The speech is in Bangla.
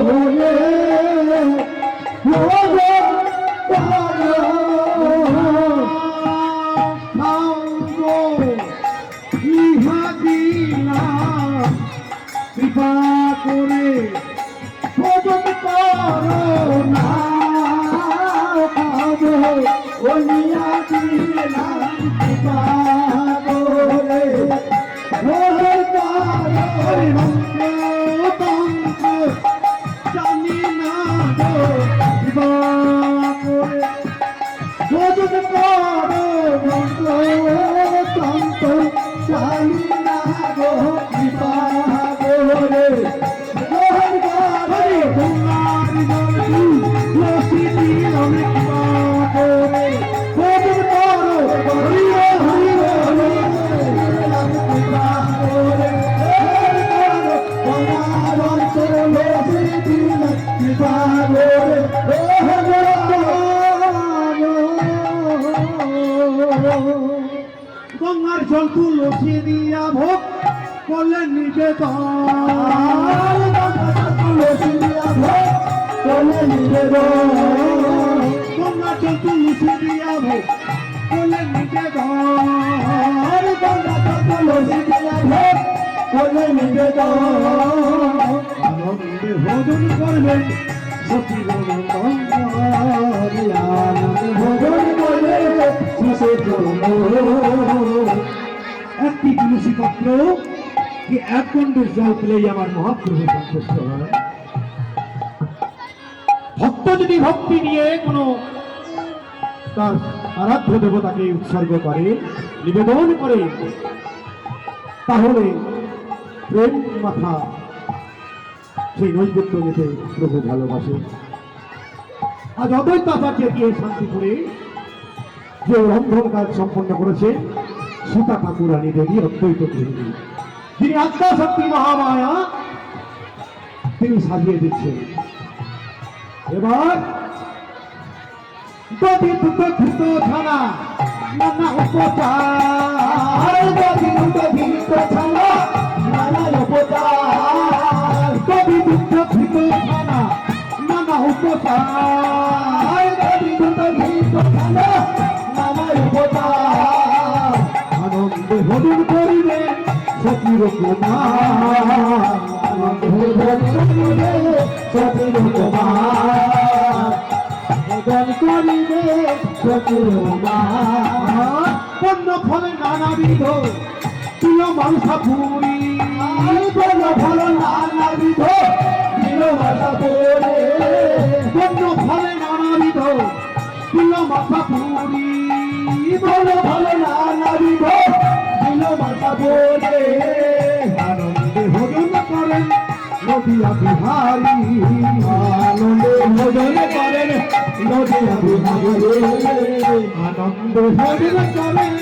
বলে কৃপা করে ভজন করো না ওলিয়া দিলাম কৃপা করে ভজন করো তন্ত্র জানি না গো কৃপা করে ভজন করো তন্ত্র জানি না গো কৃপা করে গঙ্গার জল তুলসী দিয়া ভোগ করলেন নিবেদন তুলসী দিয়া ভোগ করলেন নিবেদন গঙ্গার জল তুলসী দিয়া ভোগ করলেন নিবেদন গঙ্গার জল তুলসী দিয়া ভোগ করলেন নিবেদন আনন্দে ভোজন করবেন সখী ভোজন করলেন একটি তুলসী পত্র কি এক গণ্ডের জল পেলেই আমার মহাপ্রভু সন্তুষ্ট হয়। ভক্ত যদি ভক্তি নিয়ে কোনো তার আরাধ্য দেবতাকে উৎসর্গ করে নিবেদন করে তাহলে প্রেম মাথা সেই নৈবেদ্য যেতে প্রভু ভালোবাসে। আজ অদ্বৈতাচার্য দিয়ে শান্তি করে যে রন্ধন কাজ সম্পন্ন করেছে সীতা ঠাকুরানী দেবী অদ্বৈত গৃহিণী, যিনি আত্মা শক্তি মহামায়া তিনি সাজিয়ে দিচ্ছেন। এবার দধি দুটো ধৃত ছানা নানা উপচার দধি দুটো ধৃত ছানা নানা উপচার দধি দুটো ধৃত ছানা নানা উপচার দধি দুটো ধৃত ছানা নানা উপচার আনন্দে ভজন করিবে সতীর কুমার আনন্দে ভজন করিবে সতীর কুমার ভজন করিবে সতীর কুমার পণ্য ফলে নানাবিধ প্রিয় মাংসা পুরী পণ্য ফল নানাবিধ প্রিয় মাংসা পুরী পণ্য ফলে নানাবিধ প্রিয় মাংসা পুরী পণ্য ফলে নানাবিধ প্রিয় মাংসা পুরী আনন্দে ভজন করেন নদিয়া বিহারী আনন্দে ভজন করেন নদিয়া বিহারী আনন্দে ভজন করেন।